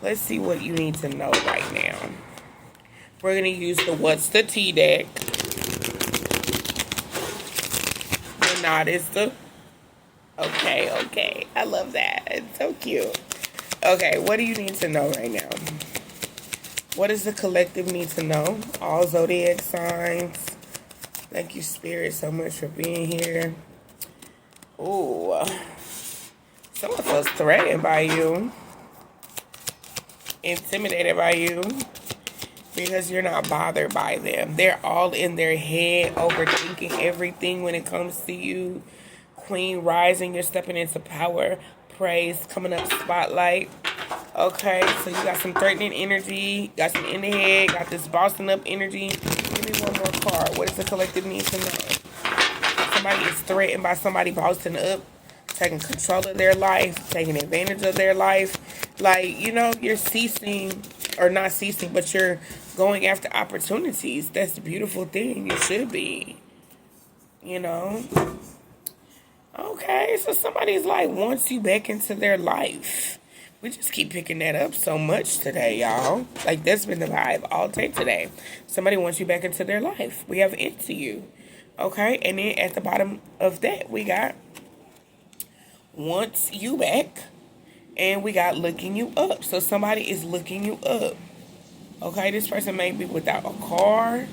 Let's see what you need to know right now. We're going to use the What's the Tea deck. The Not is the... Okay. I love that. It's so cute. Okay, what do you need to know right now? What does the collective need to know? All zodiac signs. Thank you, Spirit, so much for being here. Ooh. Someone feels threatened by you. Intimidated by you. Because you're not bothered by them. They're all in their head, overthinking everything when it comes to you. Queen rising, you're stepping into power. Praise, coming up spotlight. Okay, so you got some threatening energy, got some in the head, got this bossing up energy. Give me one more card. What does the collective need to know? Somebody is threatened by somebody bossing up, taking control of their life, taking advantage of their life. Like, you know, you're ceasing, or not ceasing, but you're going after opportunities. That's the beautiful thing. You should be, you know. Okay, so somebody's like wants you back into their life. We just keep picking that up so much today, y'all. Like, that's been the vibe all day today. Somebody wants you back into their life. We have into you. Okay, and then at the bottom of that, we got wants you back. And we got looking you up. So somebody is looking you up. Okay, this person may be without a car.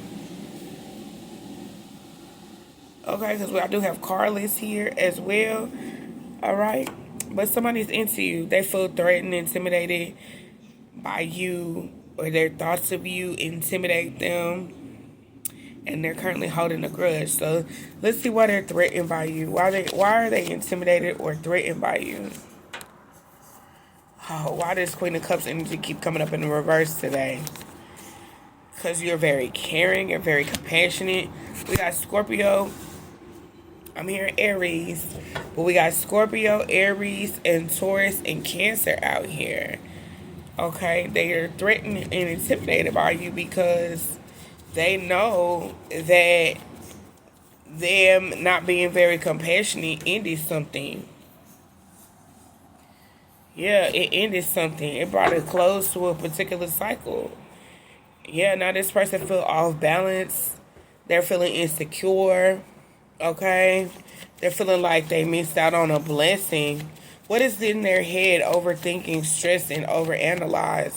Okay, because I do have car lists here as well. All right. But somebody's into you. They feel threatened, intimidated by you, or their thoughts of you intimidate them. And they're currently holding a grudge. So let's see why they're threatened by you. Why are they intimidated or threatened by you? Oh, why does Queen of Cups energy keep coming up in the reverse today? Because you're very caring and very compassionate. We got Scorpio. I'm hearing Aries, but we got Scorpio, Aries, and Taurus and Cancer out here. Okay, they are threatened and intimidated by you because they know that them not being very compassionate ended something. Yeah, it ended something. It brought a close to a particular cycle. Yeah, now this person feel off balance. They're feeling insecure. Okay, they're feeling like they missed out on a blessing. What is in their head? Overthinking, stressing, overanalyze.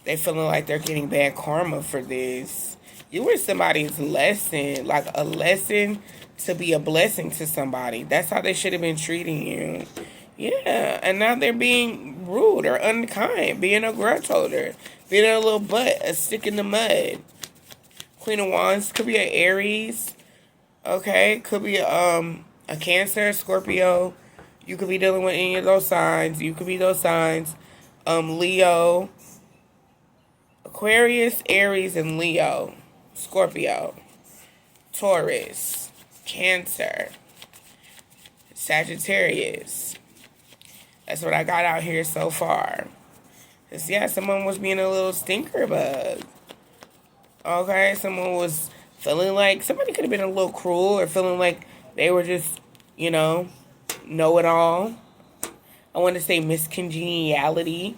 They feeling like they're getting bad karma for this. You were somebody's lesson, like a lesson to be a blessing to somebody. That's how they should have been treating you. Yeah, and now they're being rude or unkind, being a grudge holder, being a little butt, a stick in the mud. Queen of Wands could be an Aries, okay? Could be a Cancer, Scorpio. You could be dealing with any of those signs. You could be those signs. Leo, Aquarius, Aries, and Leo. Scorpio, Taurus, Cancer, Sagittarius. That's what I got out here so far. Cause yeah, someone was being a little stinker bug. Okay, someone was feeling like somebody could have been a little cruel or feeling like they were just, you know it all. I want to say miscongeniality,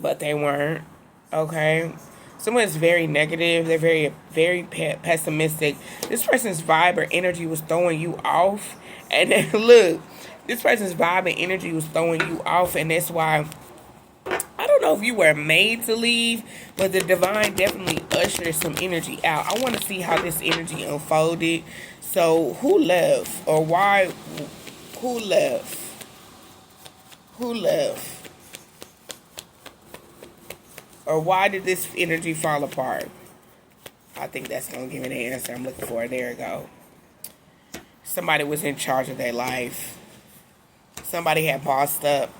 but they weren't. Okay, someone's very negative. They're very, very pessimistic. This person's vibe or energy was throwing you off, and then look. This person's vibe and energy was throwing you off, and that's why, I don't know if you were made to leave, but the divine definitely ushered some energy out. I want to see how this energy unfolded. So, who left? Or why? Who left? Who left? Or why did this energy fall apart? I think that's going to give me the answer I'm looking for. There we go. Somebody was in charge of their life. Somebody had bossed up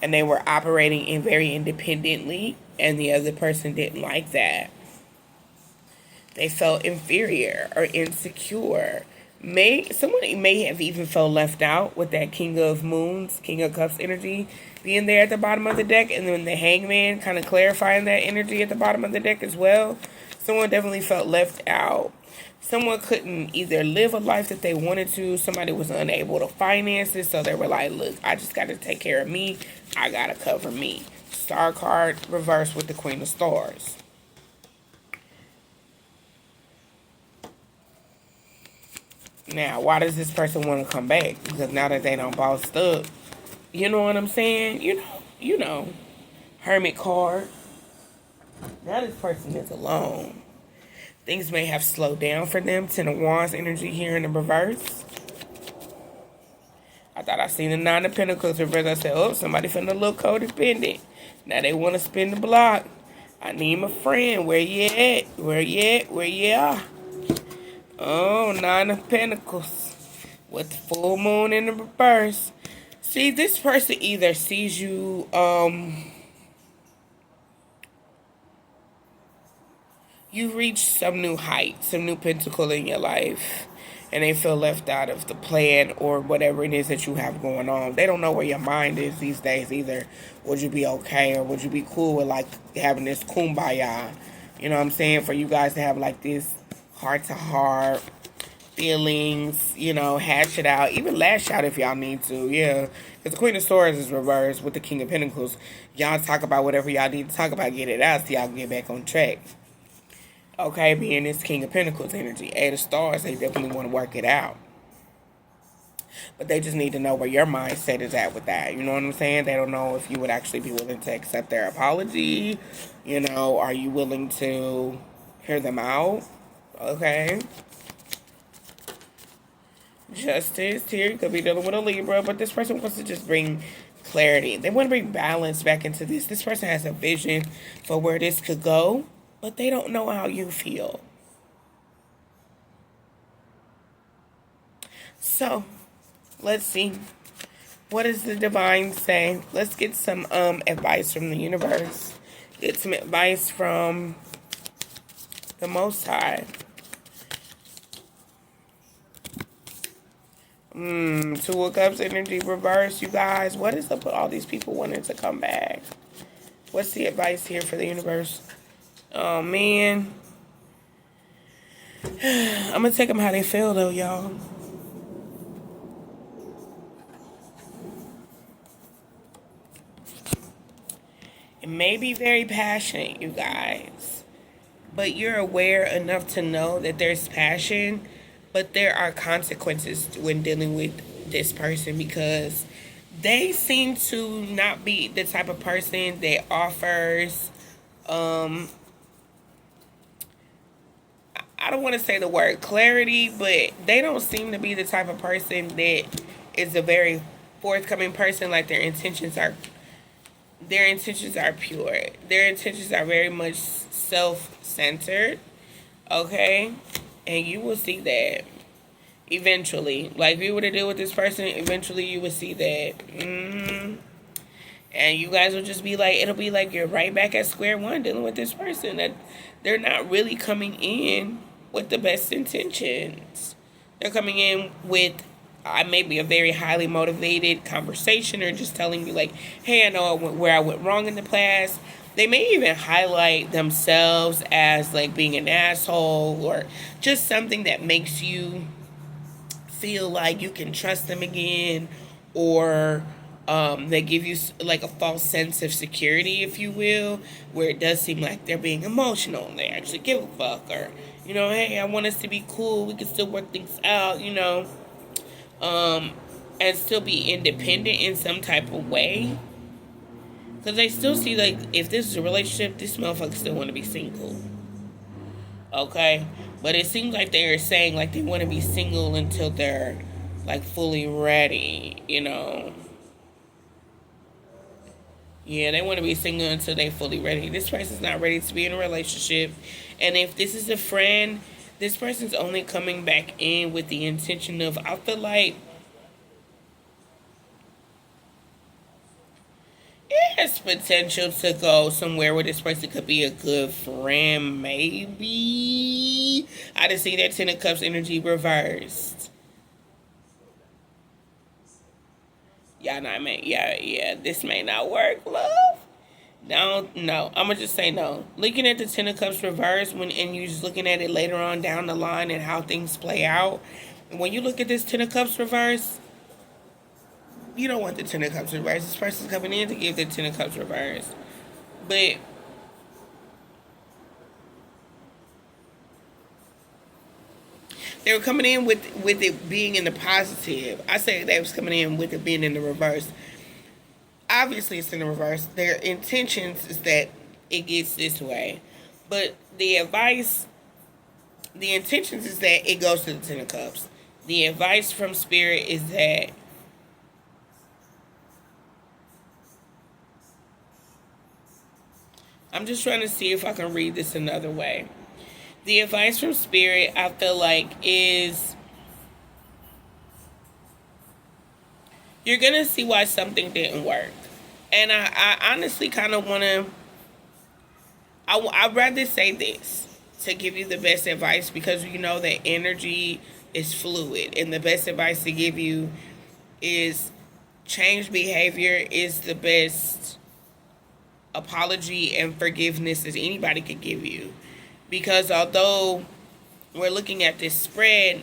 and they were operating in very independently, and the other person didn't like that. They felt inferior or insecure. Someone may have even felt left out with that King of Moons, King of Cups energy being there at the bottom of the deck, and then the Hangman kind of clarifying that energy at the bottom of the deck as well. Someone definitely felt left out. Someone couldn't either live a life that they wanted to. Somebody was unable to finance it. So they were like, look, I just got to take care of me. I got to cover me. Star card reversed with the Queen of Stars. Now, why does this person want to come back? Because now that they don't bossed up, you know what I'm saying? You know, Hermit card. Now this person is alone. Things may have slowed down for them. Ten of Wands energy here in the reverse. I thought I seen the Nine of Pentacles reverse. I said, oh, somebody feeling a little codependent. Now they want to spin the block. I need my friend. Where you at? Where you at? Where you are? Oh, Nine of Pentacles. With the full moon in the reverse. See, this person either sees you, you reach some new height, some new pinnacle in your life, and they feel left out of the plan or whatever it is that you have going on. They don't know where your mind is these days either. Would you be okay, or would you be cool with like having this kumbaya? You know what I'm saying? For you guys to have like this heart to heart feelings, you know, hash it out, even lash out if y'all need to, yeah. Because the Queen of Swords is reversed with the King of Pentacles. Y'all talk about whatever y'all need to talk about, get it out so y'all can get back on track. Okay, being this King of Pentacles energy, Eight of Stars, they definitely want to work it out. But they just need to know where your mindset is at with that. You know what I'm saying? They don't know if you would actually be willing to accept their apology. You know, are you willing to hear them out? Okay. Justice here. You could be dealing with a Libra, but this person wants to just bring clarity. They want to bring balance back into this. This person has a vision for where this could go, but they don't know how you feel. So, let's see. What does the divine say? Let's get some advice from the universe. Get some advice from the Most High. Two of Cups energy reverse, you guys. What is up with all these people wanting to come back? What's the advice here for the universe? Oh, man. I'm going to take them how they feel, though, y'all. It may be very passionate, you guys. But you're aware enough to know that there's passion, but there are consequences when dealing with this person, because they seem to not be the type of person that offers, I don't want to say the word clarity, but they don't seem to be the type of person that is a very forthcoming person. Like their intentions are pure. Their intentions are very much self-centered. Okay? And you will see that eventually. Like, if you were to deal with this person, eventually you will see that. And you guys will just be like, it'll be like you're right back at square one dealing with this person. That they're not really coming in with the best intentions. They're coming in with maybe a very highly motivated conversation, or just telling you like, hey, I know where I went wrong in the past. They may even highlight themselves as like being an asshole, or just something that makes you feel like you can trust them again, or they give you like a false sense of security, if you will, where it does seem like they're being emotional and they actually give a fuck, or, you know, hey, I want us to be cool, we can still work things out, you know, and still be independent in some type of way. Because they still see, like, if this is a relationship, this motherfucker still want to be single. Okay? But it seems like they're saying, like, they want to be single until they're, like, fully ready, you know? Yeah, they want to be single until they're fully ready. This person's not ready to be in a relationship. And if this is a friend, this person's only coming back in with the intention of, I feel like, it has potential to go somewhere where this person could be a good friend, maybe. I just see that Ten of Cups energy reversed. Y'all not, yeah, this may not work, love. No, I'm gonna just say no. Looking at the Ten of Cups reverse and you just looking at it later on down the line and how things play out. When you look at this Ten of Cups reverse, you don't want the Ten of Cups reverse. This person's coming in to give the Ten of Cups reverse, but they were coming in with it being in the positive. I say they was coming in with it being in the reverse. Obviously, it's in the reverse. Their intentions is that it gets this way, but the intentions is that it goes to the Ten of Cups. The advice from Spirit is that I'm just trying to see if I can read this another way. The advice from Spirit, I feel like, is you're going to see why something didn't work. And I honestly kind of want to, I'd rather say this to give you the best advice, because you know that energy is fluid. And the best advice to give you is change behavior is the best apology and forgiveness as anybody could give you. Because although we're looking at this spread,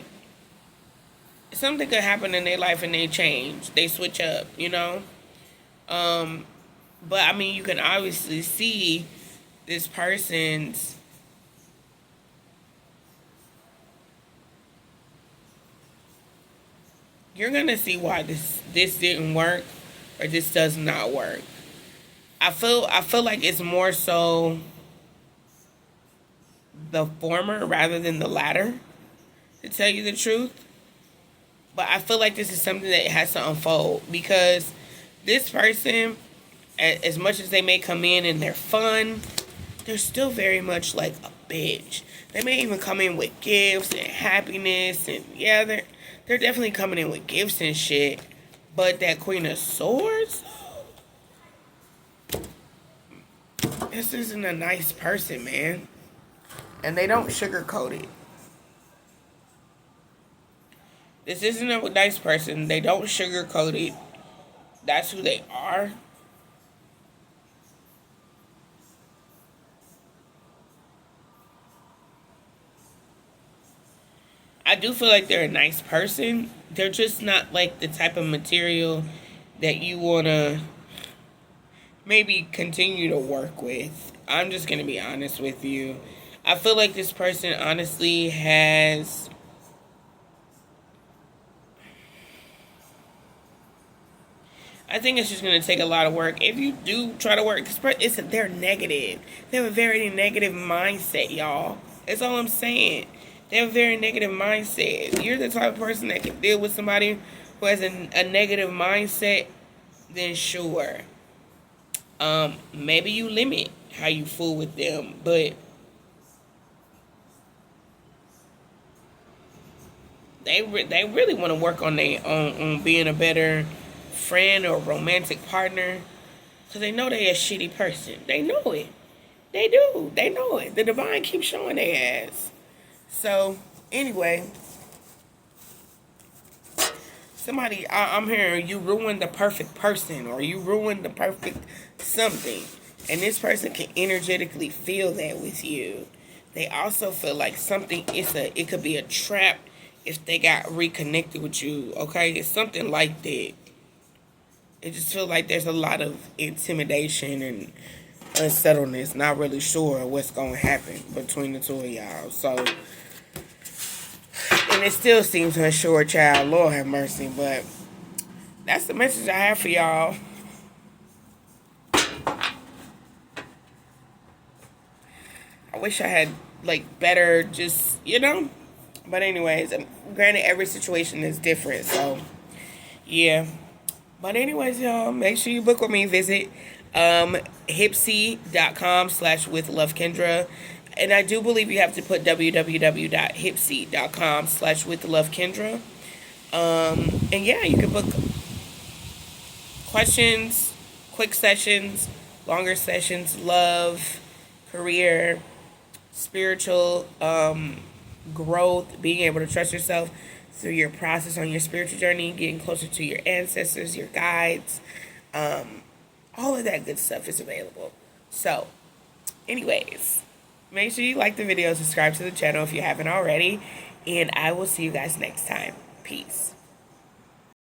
something could happen in their life and they change. They switch up, you know? But I mean, you can obviously see this person's you're gonna see why this didn't work or this does not work. I feel like it's more so the former rather than the latter, to tell you the truth. But I feel like this is something that has to unfold, because this person, as much as they may come in and they're fun, they're still very much like a bitch. They may even come in with gifts and happiness, and yeah, they're definitely coming in with gifts and shit. But that Queen of Swords, this isn't a nice person, man. And they don't sugarcoat it. This isn't a nice person. They don't sugarcoat it. That's who they are. I do feel like they're a nice person. They're just not like the type of material that you want to maybe continue to work with. I'm just going to be honest with you. I feel like this person honestly has I think it's just going to take a lot of work. If you do try to work, they're negative. They have a very negative mindset, y'all. That's all I'm saying. They have a very negative mindset. If you're the type of person that can deal with somebody who has a negative mindset, then sure. Maybe you limit how you fool with them, but they really want to work on on being a better friend or romantic partner, because they know they're a shitty person. They know it. They do. They know it. The divine keeps showing their ass. So anyway, somebody, I'm hearing you ruined the perfect person, or you ruined the perfect something, and this person can energetically feel that with you. They also feel like something it could be a trap if they got reconnected with you. Okay, it's something like that. It just feels like there's a lot of intimidation and unsettledness. Not really sure what's going to happen between the two of y'all. So, and it still seems unsure, child. Lord have mercy. But that's the message I have for y'all. I wish I had, like, better just, you know. But anyways, granted, every situation is different. So, yeah. But anyways, y'all, make sure you book with me. Visit hipsy.com/withlovekendra. And I do believe you have to put www.hipsy.com/withlovekendra. And yeah, you can book questions, quick sessions, longer sessions, love, career, spiritual growth, being able to trust yourself through your process on your spiritual journey, getting closer to your ancestors, your guides, all of that good stuff is available. So, anyways, make sure you like the video, subscribe to the channel if you haven't already, and I will see you guys next time. Peace.